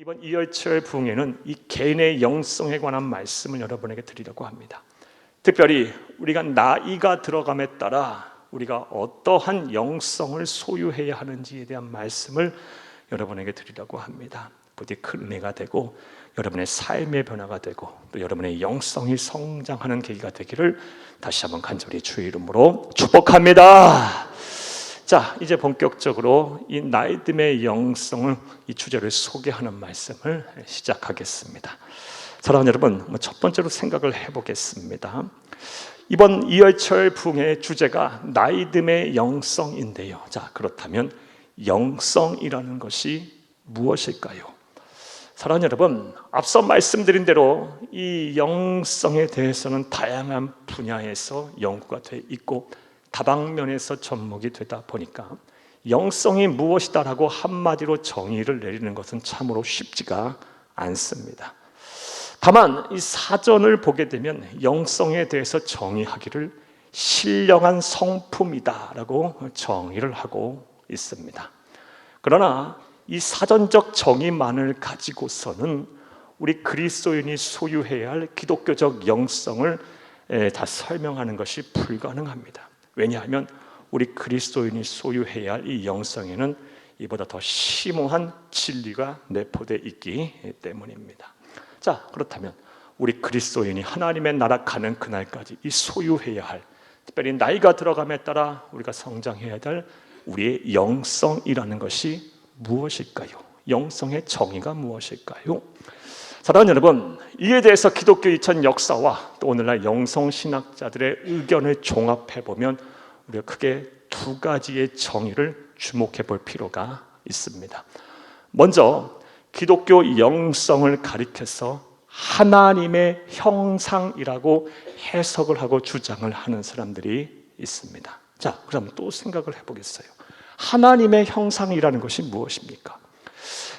이번 이열치열 부흥회는 이 개인의 영성에 관한 말씀을 여러분에게 드리려고 합니다. 특별히 우리가 나이가 들어감에 따라 우리가 어떠한 영성을 소유해야 하는지에 대한 말씀을 여러분에게 드리려고 합니다. 부디 큰 은혜가 되고 여러분의 삶의 변화가 되고 또 여러분의 영성이 성장하는 계기가 되기를 다시 한번 간절히 주의 이름으로 축복합니다. 자, 이제 본격적으로 이 나이듦의 영성을 이 주제를 소개하는 말씀을 시작하겠습니다. 사랑하는 여러분, 첫 번째로 생각을 해보겠습니다. 이번 이열치열 부흥의 주제가 나이듦의 영성인데요. 자, 그렇다면 영성이라는 것이 무엇일까요? 사랑하는 여러분, 앞서 말씀드린 대로 이 영성에 대해서는 다양한 분야에서 연구가 돼 있고 다방면에서 접목이 되다 보니까 영성이 무엇이다라고 한마디로 정의를 내리는 것은 참으로 쉽지가 않습니다. 다만 이 사전을 보게 되면 영성에 대해서 정의하기를 신령한 성품이다라고 정의를 하고 있습니다. 그러나 이 사전적 정의만을 가지고서는 우리 그리스도인이 소유해야 할 기독교적 영성을 다 설명하는 것이 불가능합니다. 왜냐하면 우리 그리스도인이 소유해야 할 이 영성에는 이보다 더 심오한 진리가 내포되어 있기 때문입니다. 자, 그렇다면 우리 그리스도인이 하나님의 나라 가는 그날까지 이 소유해야 할, 특별히 나이가 들어감에 따라 우리가 성장해야 될 우리의 영성이라는 것이 무엇일까요? 영성의 정의가 무엇일까요? 사랑하는 여러분, 이에 대해서 기독교 2000 역사와 또 오늘날 영성신학자들의 의견을 종합해보면 우리가 크게 두 가지의 정의를 주목해 볼 필요가 있습니다. 먼저 기독교 영성을 가리켜서 하나님의 형상이라고 해석을 하고 주장을 하는 사람들이 있습니다. 자, 그럼 또 생각을 해보겠어요. 하나님의 형상이라는 것이 무엇입니까?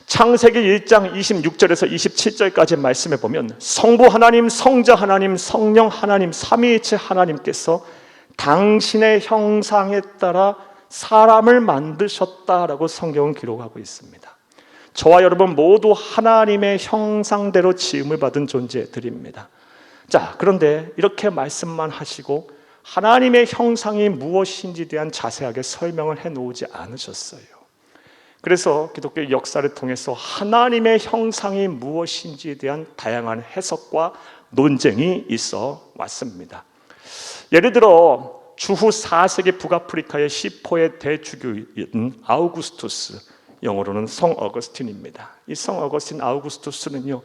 창세기 1장 26절에서 27절까지 말씀해 보면 성부 하나님, 성자 하나님, 성령 하나님, 삼위일체 하나님께서 당신의 형상에 따라 사람을 만드셨다라고 성경은 기록하고 있습니다. 저와 여러분 모두 하나님의 형상대로 지음을 받은 존재들입니다. 자, 그런데 이렇게 말씀만 하시고 하나님의 형상이 무엇인지에 대한 자세하게 설명을 해놓지 않으셨어요. 그래서 기독교 역사를 통해서 하나님의 형상이 무엇인지에 대한 다양한 해석과 논쟁이 있어 왔습니다. 예를 들어 주후 4세기 북아프리카의 시포의 대주교인 아우구스투스, 영어로는 성 어거스틴입니다. 이 성 어거스틴 아우구스투스는요,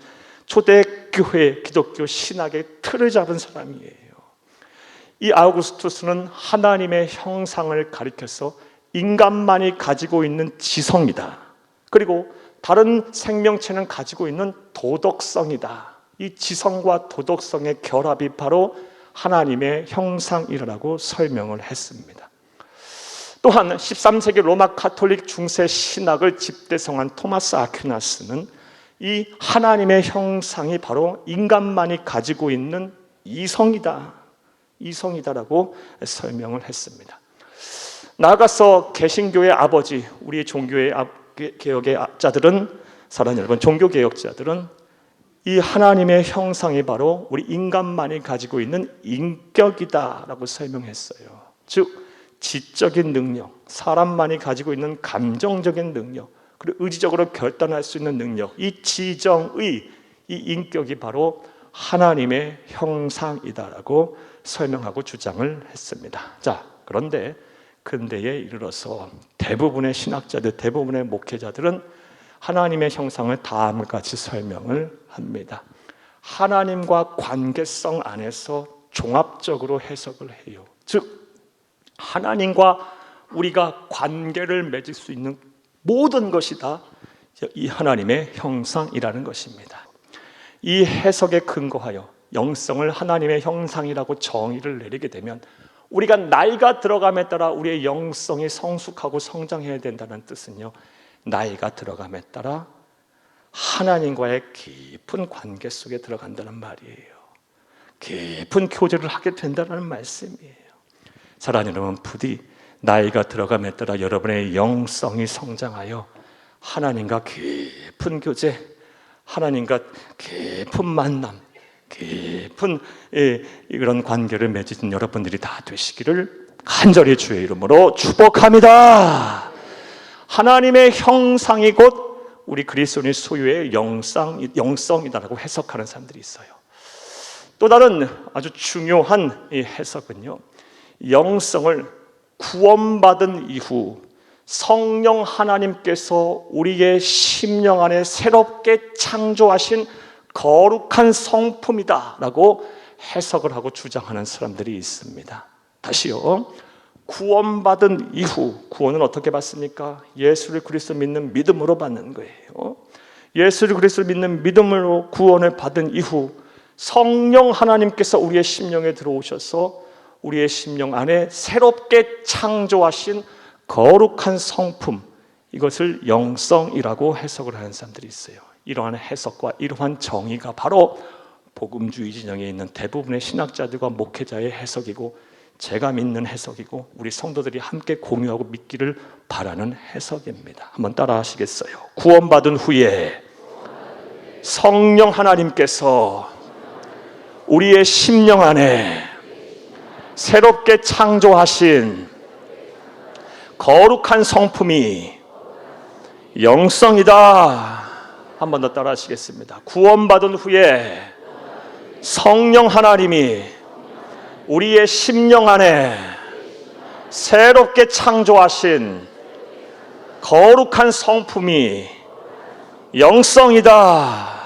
초대교회 기독교 신학의 틀을 잡은 사람이에요. 이 아우구스투스는 하나님의 형상을 가리켜서 인간만이 가지고 있는 지성이다, 그리고 다른 생명체는 가지고 있는 도덕성이다, 이 지성과 도덕성의 결합이 바로 하나님의 형상이라고 설명을 했습니다. 또한 13세기 로마 카톨릭 중세 신학을 집대성한 토마스 아퀴나스는 이 하나님의 형상이 바로 인간만이 가지고 있는 이성이다라고 설명을 했습니다. 나아가서 개신교의 아버지, 우리 종교의 개혁의 자들은, 사랑하는 여러분, 종교개혁자들은 이 하나님의 형상이 바로 우리 인간만이 가지고 있는 인격이다라고 설명했어요. 즉 지적인 능력, 사람만이 가지고 있는 감정적인 능력, 그리고 의지적으로 결단할 수 있는 능력, 이 지정의 이 인격이 바로 하나님의 형상이다라고 설명하고 주장을 했습니다. 자, 그런데 근대에 이르러서 대부분의 신학자들, 대부분의 목회자들은 하나님의 형상을 다음과 같이 설명을 합니다. 하나님과 관계성 안에서 종합적으로 해석을 해요. 즉 하나님과 우리가 관계를 맺을 수 있는 모든 것이 다 이 하나님의 형상이라는 것입니다. 이 해석에 근거하여 영성을 하나님의 형상이라고 정의를 내리게 되면 우리가 나이가 들어감에 따라 우리의 영성이 성숙하고 성장해야 된다는 뜻은요, 나이가 들어감에 따라 하나님과의 깊은 관계 속에 들어간다는 말이에요. 깊은 교제를 하게 된다는 말씀이에요. 사랑하는 여러분, 부디 나이가 들어감에 따라 여러분의 영성이 성장하여 하나님과 깊은 교제, 하나님과 깊은 만남, 깊은 이런 관계를 맺은 여러분들이 다 되시기를 간절히 주의 이름으로 축복합니다. 하나님의 형상이 곧 우리 그리스도인의 소유의 영성이다라고 해석하는 사람들이 있어요. 또 다른 아주 중요한 이 해석은요, 영성을 구원받은 이후 성령 하나님께서 우리의 심령 안에 새롭게 창조하신 거룩한 성품이다라고 해석을 하고 주장하는 사람들이 있습니다. 다시요, 구원받은 이후, 구원은 어떻게 받습니까? 예수를 그리스도 믿는 믿음으로 받는 거예요. 예수를 그리스도 믿는 믿음으로 구원을 받은 이후 성령 하나님께서 우리의 심령에 들어오셔서 우리의 심령 안에 새롭게 창조하신 거룩한 성품, 이것을 영성이라고 해석을 하는 사람들이 있어요. 이러한 해석과 이러한 정의가 바로 복음주의 진영에 있는 대부분의 신학자들과 목회자의 해석이고, 제가 믿는 해석이고, 우리 성도들이 함께 공유하고 믿기를 바라는 해석입니다. 한번 따라 하시겠어요? 구원받은 후에 성령 하나님께서 우리의 심령 안에 새롭게 창조하신 거룩한 성품이 영성이다. 한 번 더 따라 하시겠습니다. 구원받은 후에 성령 하나님이 우리의 심령 안에 새롭게 창조하신 거룩한 성품이 영성이다.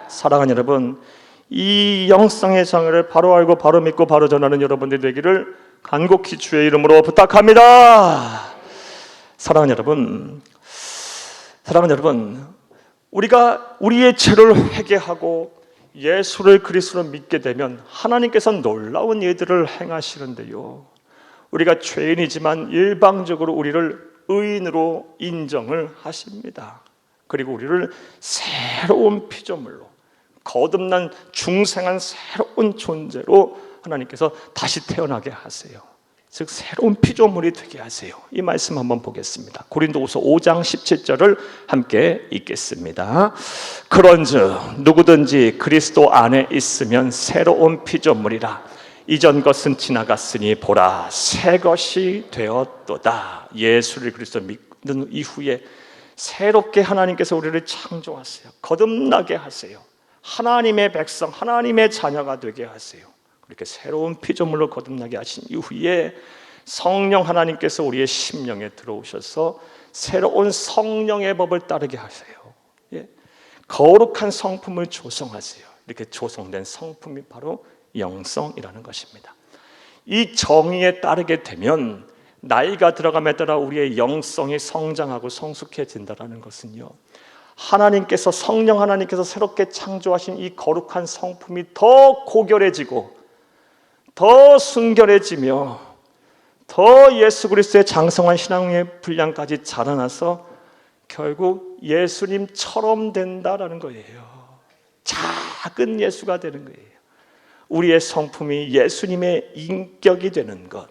사랑하는 여러분, 이 영성의 정의를 바로 알고 바로 믿고 바로 전하는 여러분들이 되기를 간곡히 주의 이름으로 부탁합니다. 사랑하는 여러분, 우리가 우리의 죄를 회개하고 예수를 그리스도로 믿게 되면 하나님께서 놀라운 일들을 행하시는데요, 우리가 죄인이지만 일방적으로 우리를 의인으로 인정을 하십니다. 그리고 우리를 새로운 피조물로, 거듭난 중생한 새로운 존재로 하나님께서 다시 태어나게 하세요. 즉 새로운 피조물이 되게 하세요. 이 말씀 한번 보겠습니다. 고린도후서 5장 17절을 함께 읽겠습니다. 그런즉 누구든지 그리스도 안에 있으면 새로운 피조물이라. 이전 것은 지나갔으니 보라 새 것이 되었도다. 예수를 그리스도 믿는 이후에 새롭게 하나님께서 우리를 창조하세요. 거듭나게 하세요. 하나님의 백성, 하나님의 자녀가 되게 하세요. 이렇게 새로운 피조물로 거듭나게 하신 이후에 성령 하나님께서 우리의 심령에 들어오셔서 새로운 성령의 법을 따르게 하세요. 거룩한 성품을 조성하세요. 이렇게 조성된 성품이 바로 영성이라는 것입니다. 이 정의에 따르게 되면 나이가 들어감에 따라 우리의 영성이 성장하고 성숙해진다는 것은요, 하나님께서, 성령 하나님께서 새롭게 창조하신 이 거룩한 성품이 더 고결해지고 더 순결해지며 더 예수 그리스도의 장성한 신앙의 분량까지 자라나서 결국 예수님처럼 된다라는 거예요. 작은 예수가 되는 거예요. 우리의 성품이 예수님의 인격이 되는 것,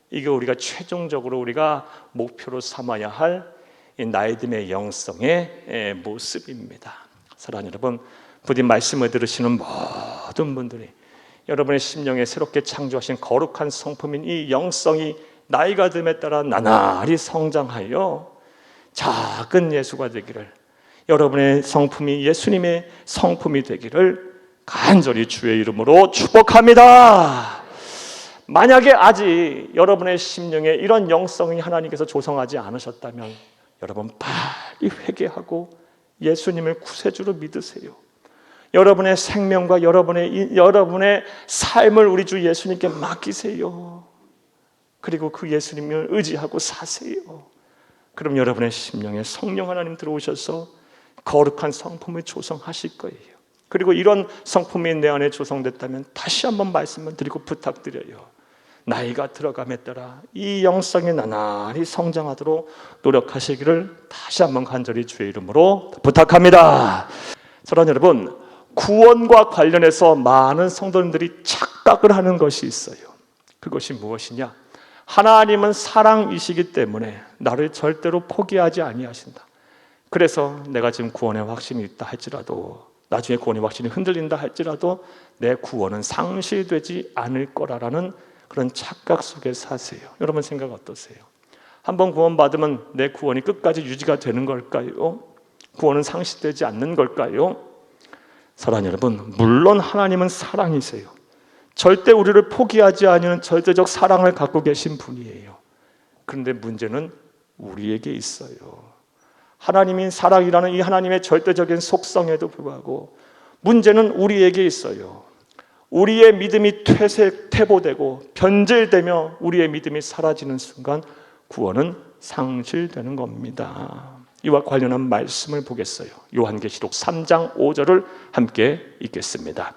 이게 우리가 최종적으로 우리가 목표로 삼아야 할 나이듦의 영성의 모습입니다. 사랑하는 여러분, 부디 말씀을 들으시는 모든 분들이 여러분의 심령에 새롭게 창조하신 거룩한 성품인 이 영성이 나이가 듦에 따라 나날이 성장하여 작은 예수가 되기를, 여러분의 성품이 예수님의 성품이 되기를 간절히 주의 이름으로 축복합니다. 만약에 아직 여러분의 심령에 이런 영성이 하나님께서 조성하지 않으셨다면 여러분 빨리 회개하고 예수님을 구세주로 믿으세요. 여러분의 생명과 여러분의 삶을 우리 주 예수님께 맡기세요. 그리고 그 예수님을 의지하고 사세요. 그럼 여러분의 심령에 성령 하나님 들어오셔서 거룩한 성품을 조성하실 거예요. 그리고 이런 성품이 내 안에 조성됐다면 다시 한번 말씀을 드리고 부탁드려요. 나이가 들어감에 따라 이 영성이 나날이 성장하도록 노력하시기를 다시 한번 간절히 주의 이름으로 부탁합니다. 사랑하는 여러분, 구원과 관련해서 많은 성도님들이 착각을 하는 것이 있어요. 그것이 무엇이냐? 하나님은 사랑이시기 때문에 나를 절대로 포기하지 아니하신다. 그래서 내가 지금 구원의 확신이 있다 할지라도, 나중에 구원의 확신이 흔들린다 할지라도 내 구원은 상실되지 않을 거라는 그런 착각 속에 사세요. 여러분 생각 어떠세요? 한번 구원받으면 내 구원이 끝까지 유지가 되는 걸까요? 구원은 상실되지 않는 걸까요? 사랑하는 여러분, 물론 하나님은 사랑이세요. 절대 우리를 포기하지 않는 절대적 사랑을 갖고 계신 분이에요. 그런데 문제는 우리에게 있어요. 하나님이 사랑이라는 이 하나님의 절대적인 속성에도 불구하고 문제는 우리에게 있어요. 우리의 믿음이 퇴보되고 변질되며 우리의 믿음이 사라지는 순간 구원은 상실되는 겁니다. 이와 관련한 말씀을 보겠어요. 요한계시록 3장 5절을 함께 읽겠습니다.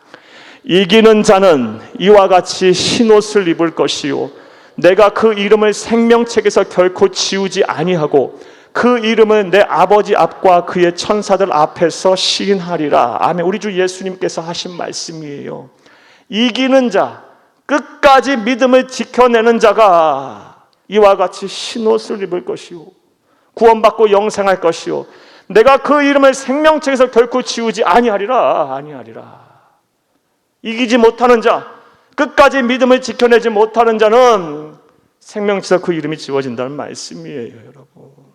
이기는 자는 이와 같이 흰옷을 입을 것이요 내가 그 이름을 생명책에서 결코 지우지 아니하고 그 이름은 내 아버지 앞과 그의 천사들 앞에서 시인하리라. 아멘. 우리 주 예수님께서 하신 말씀이에요. 이기는 자, 끝까지 믿음을 지켜내는 자가 이와 같이 흰옷을 입을 것이요 구원받고 영생할 것이요 내가 그 이름을 생명책에서 결코 지우지 아니하리라. 이기지 못하는 자, 끝까지 믿음을 지켜내지 못하는 자는 생명책에서 그 이름이 지워진다는 말씀이에요, 여러분.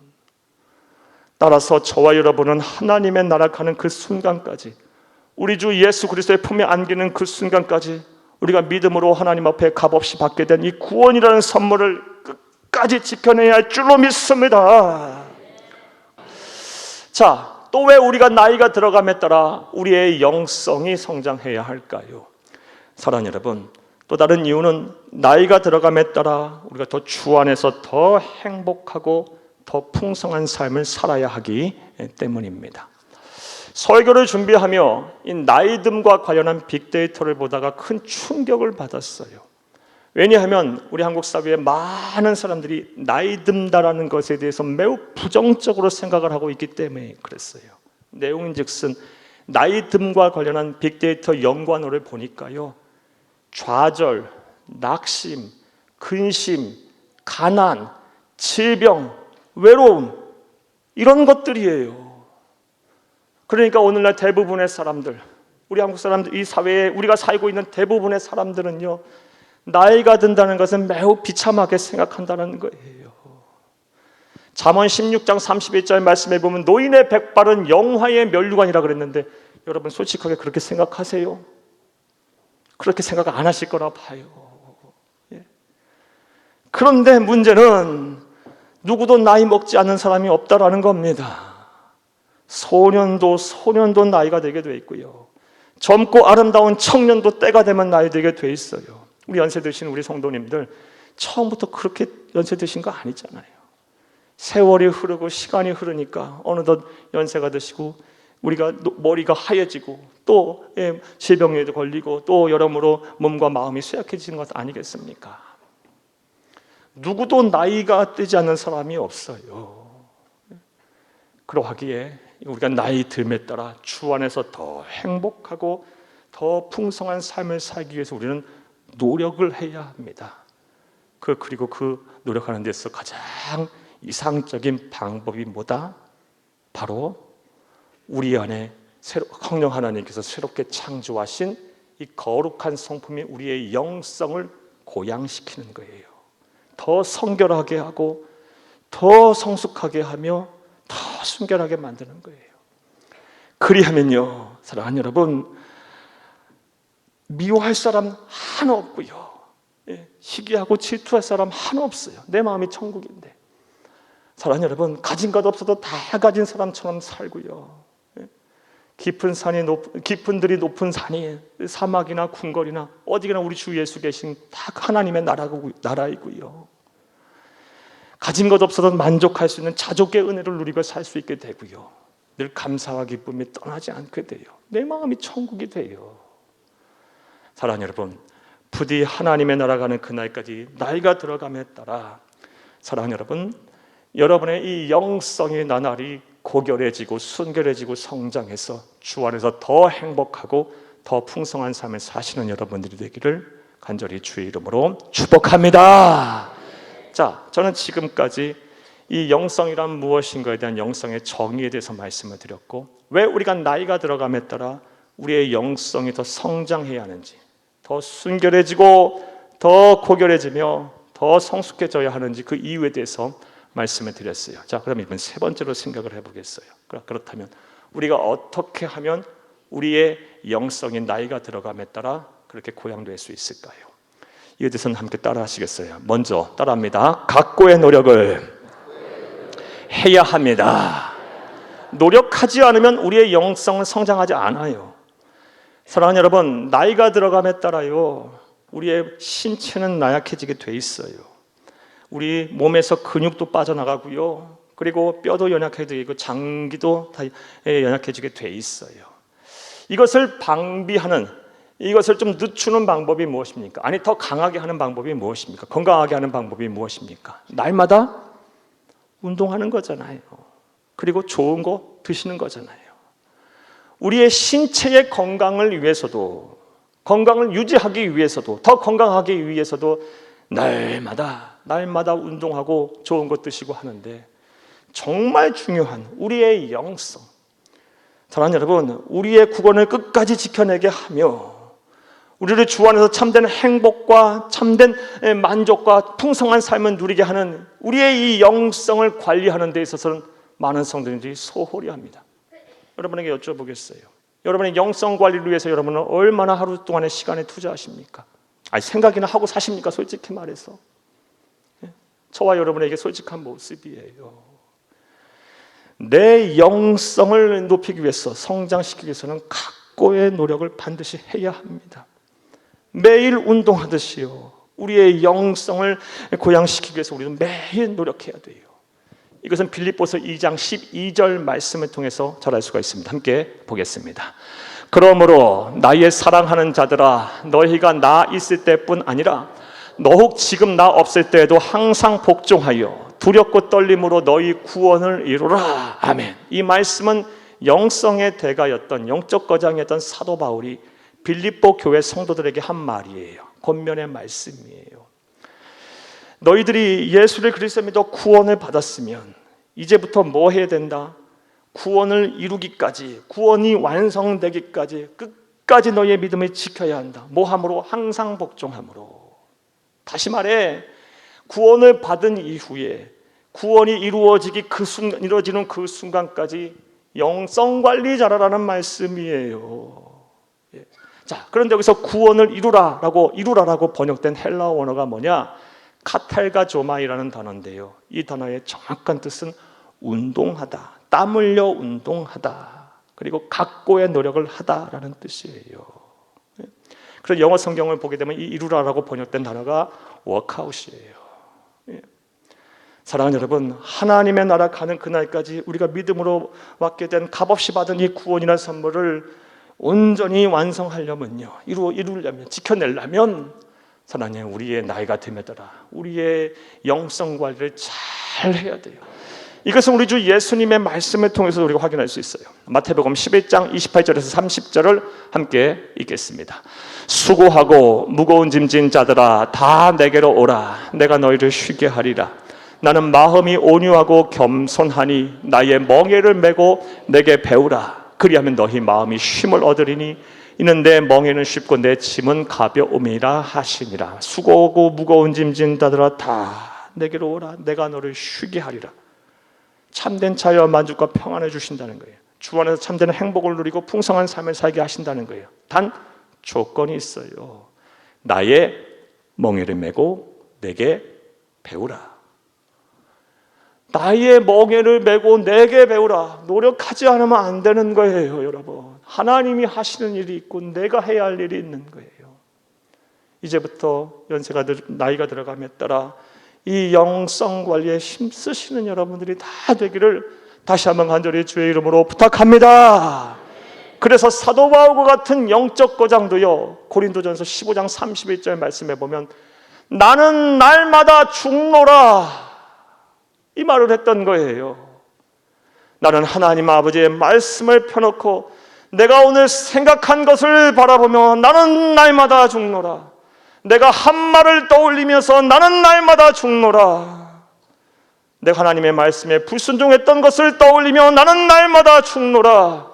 따라서 저와 여러분은 하나님의 나라 가는 그 순간까지, 우리 주 예수 그리스도의 품에 안기는 그 순간까지 우리가 믿음으로 하나님 앞에 값없이 받게 된 이 구원이라는 선물을 끝까지 지켜내야 할 줄로 믿습니다. 자, 또 왜 우리가 나이가 들어감에 따라 우리의 영성이 성장해야 할까요? 사랑하는 여러분, 또 다른 이유는 나이가 들어감에 따라 우리가 더 주 안에서 더 행복하고 더 풍성한 삶을 살아야 하기 때문입니다. 설교를 준비하며 이 나이듦과 관련한 빅데이터를 보다가 큰 충격을 받았어요. 왜냐하면 우리 한국 사회에 많은 사람들이 나이듦다라는 것에 대해서 매우 부정적으로 생각을 하고 있기 때문에 그랬어요. 내용인즉슨 나이듦과 관련한 빅데이터 연관어를 보니까요, 좌절, 낙심, 근심, 가난, 질병, 외로움, 이런 것들이에요. 그러니까 오늘날 대부분의 사람들, 우리 한국 사람들, 이 사회에 우리가 살고 있는 대부분의 사람들은요, 나이가 든다는 것은 매우 비참하게 생각한다는 거예요. 잠언 16장 31절 말씀에 보면 노인의 백발은 영화의 면류관이라 그랬는데, 여러분 솔직하게 그렇게 생각하세요? 그렇게 생각 안 하실 거라 봐요. 그런데 문제는 누구도 나이 먹지 않는 사람이 없다라는 겁니다. 소년도 나이가 되게 돼 있고요, 젊고 아름다운 청년도 때가 되면 나이 들게 돼 있어요. 우리 연세 드신 우리 성도님들 처음부터 그렇게 연세 드신 거 아니잖아요. 세월이 흐르고 시간이 흐르니까 어느덧 연세가 드시고 우리가 머리가 하얘지고 또 질병에도 걸리고 또 여러모로 몸과 마음이 쇠약해지는 것 아니겠습니까? 누구도 나이가 뜨지 않는 사람이 없어요. 그러하기에 우리가 나이 듦에 따라 주 안에서 더 행복하고 더 풍성한 삶을 살기 위해서 우리는 노력을 해야 합니다. 그리고 그 노력하는 데서 가장 이상적인 방법이 뭐다? 바로 우리 안에 성령 하나님께서 새롭게 창조하신 이 거룩한 성품이 우리의 영성을 고양시키는 거예요. 더 성결하게 하고 더 성숙하게 하며 더 순결하게 만드는 거예요. 그리하면요, 사랑하는 여러분, 미워할 사람 하나 없고요, 시기하고 질투할 사람 하나 없어요. 내 마음이 천국인데. 사랑하는 여러분, 가진 것 없어도 다 가진 사람처럼 살고요, 깊은 들이 높은 산이 사막이나 궁궐이나 어디나 우리 주 예수 계신 다 하나님의 나라이고요, 가진 것 없어도 만족할 수 있는 자족의 은혜를 누리고 살 수 있게 되고요, 늘 감사와 기쁨이 떠나지 않게 돼요. 내 마음이 천국이 돼요. 사랑하는 여러분, 부디 하나님의 나라 가는 그날까지 나이가 들어감에 따라 사랑하는 여러분, 여러분의 이 영성이 나날이 고결해지고 순결해지고 성장해서 주 안에서 더 행복하고 더 풍성한 삶을 사시는 여러분들이 되기를 간절히 주의 이름으로 축복합니다. 자, 저는 지금까지 이 영성이란 무엇인가에 대한 영성의 정의에 대해서 말씀을 드렸고, 왜 우리가 나이가 들어감에 따라 우리의 영성이 더 성장해야 하는지, 더 순결해지고 더 고결해지며 더 성숙해져야 하는지 그 이유에 대해서 말씀을 드렸어요. 자, 그럼 이번 세 번째로 생각을 해보겠어요. 그렇다면 우리가 어떻게 하면 우리의 영성이 나이가 들어감에 따라 그렇게 고양될 수 있을까요? 이에 대해서는 함께 따라 하시겠어요? 먼저 따라합니다. 각고의 노력을 해야 합니다. 노력하지 않으면 우리의 영성은 성장하지 않아요. 사랑하는 여러분, 나이가 들어감에 따라요, 우리의 신체는 나약해지게 돼 있어요. 우리 몸에서 근육도 빠져나가고요, 그리고 뼈도 연약해지고 장기도 다 연약해지게 돼 있어요. 이것을 방비하는, 이것을 좀 늦추는 방법이 무엇입니까? 아니, 더 강하게 하는 방법이 무엇입니까? 건강하게 하는 방법이 무엇입니까? 날마다 운동하는 거잖아요. 그리고 좋은 거 드시는 거잖아요. 우리의 신체의 건강을 위해서도, 건강을 유지하기 위해서도, 더 건강하기 위해서도 날마다 운동하고 좋은 것 드시고 하는데, 정말 중요한 우리의 영성, 사랑하는 여러분, 우리의 구원을 끝까지 지켜내게 하며 우리를 주 안에서 참된 행복과 참된 만족과 풍성한 삶을 누리게 하는 우리의 이 영성을 관리하는 데 있어서는 많은 성도님들이 소홀히 합니다. 여러분에게 여쭤보겠어요. 여러분의 영성 관리를 위해서 여러분은 얼마나 하루 동안의 시간에 투자하십니까? 아니, 생각이나 하고 사십니까? 솔직히 말해서. 저와 여러분에게 솔직한 모습이에요. 내 영성을 높이기 위해서, 성장시키기 위해서는 각고의 노력을 반드시 해야 합니다. 매일 운동하듯이요, 우리의 영성을 고양시키기 위해서 우리는 매일 노력해야 돼요. 이것은 빌립보서 2장 12절 말씀을 통해서 잘 알 수가 있습니다. 함께 보겠습니다. 그러므로 나의 사랑하는 자들아, 너희가 나 있을 때뿐 아니라 너혹 지금 나 없을 때에도 항상 복종하여 두렵고 떨림으로 너희 구원을 이루라. 아멘. 이 말씀은 영성의 대가였던, 영적 거장이었던 사도 바울이 빌립보 교회 성도들에게 한 말이에요. 권면의 말씀이에요. 너희들이 예수를 그리스도 믿어 구원을 받았으면 이제부터 뭐 해야 된다? 구원을 이루기까지, 구원이 완성되기까지 끝까지 너희의 믿음을 지켜야 한다. 뭐 함으로? 항상 복종함으로. 다시 말해, 구원을 받은 이후에 구원이 이루어지는 그 순간까지 영성 관리 잘하라는 말씀이에요. 자, 그런데 여기서 구원을 이루라라고 번역된 헬라어 원어가 뭐냐? 카탈가조마이라는 단어인데요, 이 단어의 정확한 뜻은 운동하다, 땀 흘려 운동하다, 그리고 각고의 노력을 하다라는 뜻이에요. 그래서 영어 성경을 보게 되면 이 이루라라고 번역된 단어가 워크아웃이에요. 사랑하는 여러분, 하나님의 나라 가는 그날까지 우리가 믿음으로 받게 된 값없이 받은 이 구원이라는 선물을 온전히 완성하려면요, 이루려면, 지켜내려면 사랑하는 우리의 나이가 됨에 따라 우리의 영성 관리를 잘 해야 돼요. 이것은 우리 주 예수님의 말씀을 통해서 우리가 확인할 수 있어요. 마태복음 11장 28절에서 30절을 함께 읽겠습니다. 수고하고 무거운 짐진 자들아, 다 내게로 오라. 내가 너희를 쉬게 하리라. 나는 마음이 온유하고 겸손하니 나의 멍에를 메고 내게 배우라. 그리하면 너희 마음이 쉼을 얻으리니 이는 내 멍에는 쉽고 내 짐은 가벼움이라 하시니라. 수고하고 무거운 짐진 자들아, 다 내게로 오라. 내가 너를 쉬게 하리라. 참된 자유와 만족과 평안을 주신다는 거예요. 주 안에서 참된 행복을 누리고 풍성한 삶을 살게 하신다는 거예요. 단 조건이 있어요. 나의 멍에를 메고 내게 배우라. 나의 멍에를 메고 내게 배우라. 노력하지 않으면 안 되는 거예요, 여러분. 하나님이 하시는 일이 있고 내가 해야 할 일이 있는 거예요. 이제부터 나이가 들어감에 따라 이 영성 관리에 힘쓰시는 여러분들이 다 되기를 다시 한번 간절히 주의 이름으로 부탁합니다. 그래서 사도 바울과 같은 영적 거장도요, 고린도전서 15장 31절 말씀에 보면 나는 날마다 죽노라, 이 말을 했던 거예요. 나는 하나님 아버지의 말씀을 펴놓고 내가 오늘 생각한 것을 바라보며 나는 날마다 죽노라. 내가 한 말을 떠올리면서 나는 날마다 죽노라. 내가 하나님의 말씀에 불순종했던 것을 떠올리며 나는 날마다 죽노라.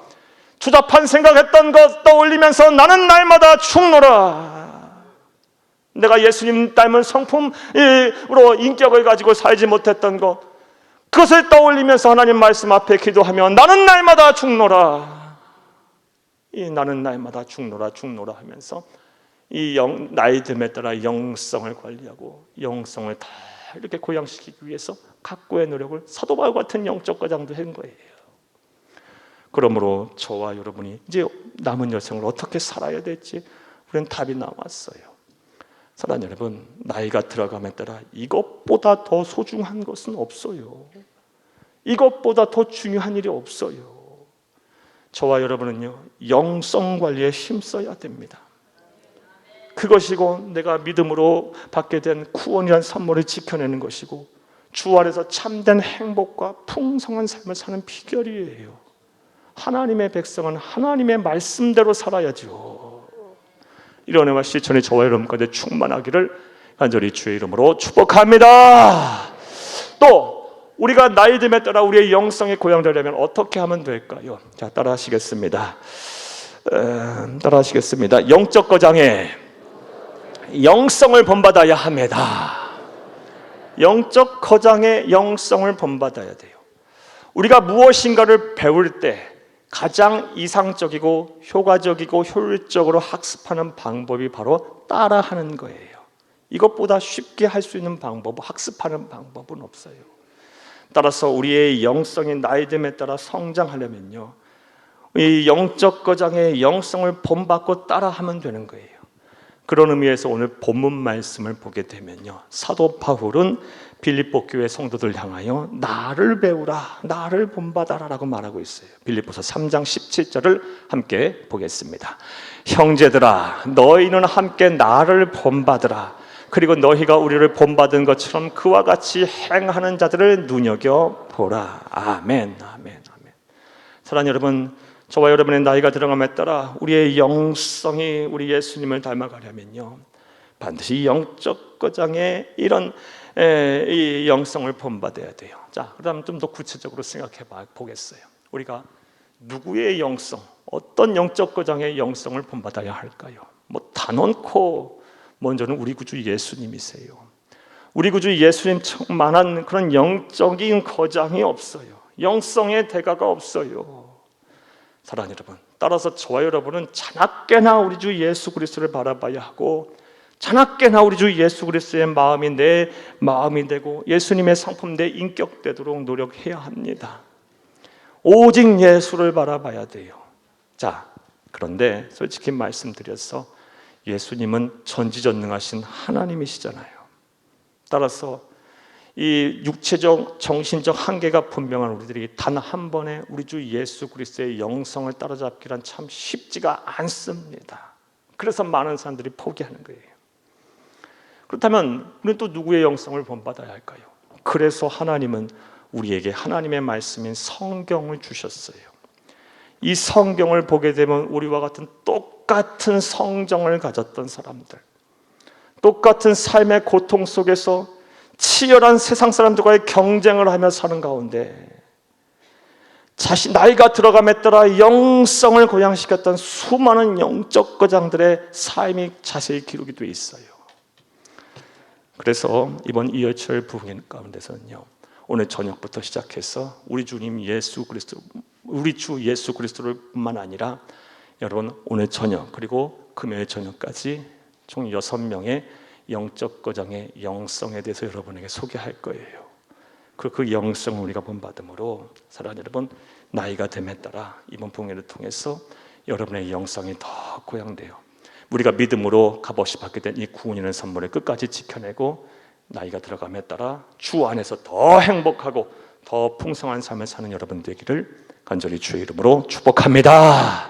추잡한 생각했던 것 떠올리면서 나는 날마다 죽노라. 내가 예수님 닮은 성품으로 인격을 가지고 살지 못했던 것, 그것을 떠올리면서 하나님 말씀 앞에 기도하며 나는 날마다 죽노라. 이 나는 날마다 죽노라 죽노라 하면서 나이 듦에 따라 영성을 관리하고 영성을 다 이렇게 고양시키기 위해서 각고의 노력을 사도 바울 같은 영적 과장도 한 거예요. 그러므로 저와 여러분이 이제 남은 여생을 어떻게 살아야 될지 우리는 답이 나왔어요. 사랑하는 여러분, 나이가 들어감에 따라 이것보다 더 소중한 것은 없어요. 이것보다 더 중요한 일이 없어요. 저와 여러분은요, 영성 관리에 힘써야 됩니다. 그것이고 내가 믿음으로 받게 된 구원이란 선물을 지켜내는 것이고 주 안에서 참된 행복과 풍성한 삶을 사는 비결이에요. 하나님의 백성은 하나님의 말씀대로 살아야죠. 이런 은혜와 실천이 저와 여러분까지 충만하기를 간절히 주의 이름으로 축복합니다. 또 우리가 나이 듦에 따라 우리의 영성이 고양되려면 어떻게 하면 될까요? 자, 따라하시겠습니다. 영적 거장에 영성을 본받아야 합니다. 영적 거장의 영성을 본받아야 돼요. 우리가 무엇인가를 배울 때 가장 이상적이고 효과적이고 효율적으로 학습하는 방법이 바로 따라하는 거예요. 이것보다 쉽게 할 수 있는 방법, 학습하는 방법은 없어요. 따라서 우리의 영성이 나이 듦에 따라 성장하려면요, 이 영적 거장의 영성을 본받고 따라하면 되는 거예요. 그런 의미에서 오늘 본문 말씀을 보게 되면요, 사도 바울은 빌립보 교회 성도들 향하여 나를 배우라, 나를 본받아라 라고 말하고 있어요. 빌립보서 3장 17절을 함께 보겠습니다. 형제들아, 너희는 함께 나를 본받으라. 그리고 너희가 우리를 본받은 것처럼 그와 같이 행하는 자들을 눈여겨보라. 아멘, 아멘, 아멘. 사랑하는 여러분, 저와 여러분의 나이가 들어감에 따라 우리의 영성이 우리 예수님을 닮아가려면요, 반드시 영적 거장의 이런 이 영성을 본받아야 돼요. 자, 그다음 좀 더 구체적으로 생각해 보겠어요. 우리가 누구의 영성, 어떤 영적 거장의 영성을 본받아야 할까요? 뭐 단언코 먼저는 우리 구주 예수님이세요. 우리 구주 예수님만한 그런 영적인 거장이 없어요. 영성의 대가가 없어요. 사랑하는 여러분, 따라서 저와 여러분은 자나깨나 우리 주 예수 그리스도를 바라봐야 하고, 자나깨나 우리 주 예수 그리스도의 마음이 내 마음이 되고 예수님의 상품 내 인격 되도록 노력해야 합니다. 오직 예수를 바라봐야 돼요. 자, 그런데 솔직히 말씀드려서 예수님은 전지전능하신 하나님이시잖아요. 따라서 이 육체적, 정신적 한계가 분명한 우리들이 단 한 번에 우리 주 예수 그리스도의 영성을 따라잡기란 참 쉽지가 않습니다. 그래서 많은 사람들이 포기하는 거예요. 그렇다면 우리는 또 누구의 영성을 본받아야 할까요? 그래서 하나님은 우리에게 하나님의 말씀인 성경을 주셨어요. 이 성경을 보게 되면 우리와 같은 똑같은 성정을 가졌던 사람들, 똑같은 삶의 고통 속에서 치열한 세상 사람들과의 경쟁을 하며 사는 가운데 자신 나이가 들어감에 따라 영성을 고양시켰던 수많은 영적 거장들의 삶이 자세히 기록이 되어 있어요. 그래서 이번 이열철 부흥회 가운데서는요, 오늘 저녁부터 시작해서 우리 주님 예수 그리스도, 우리 주 예수 그리스도를 뿐만 아니라 여러분 오늘 저녁 그리고 금요일 저녁까지 총 6명의 영적 거장의 영성에 대해서 여러분에게 소개할 거예요. 그리고 그 영성을 우리가 본받음으로 사랑하는 여러분, 나이가 됨에 따라 이번 부흥회를 통해서 여러분의 영성이 더 고양돼요. 우리가 믿음으로 값없이 받게 된 이 구원이라는 선물을 끝까지 지켜내고 나이가 들어감에 따라 주 안에서 더 행복하고 더 풍성한 삶을 사는 여러분 되기를 간절히 주의 이름으로 축복합니다.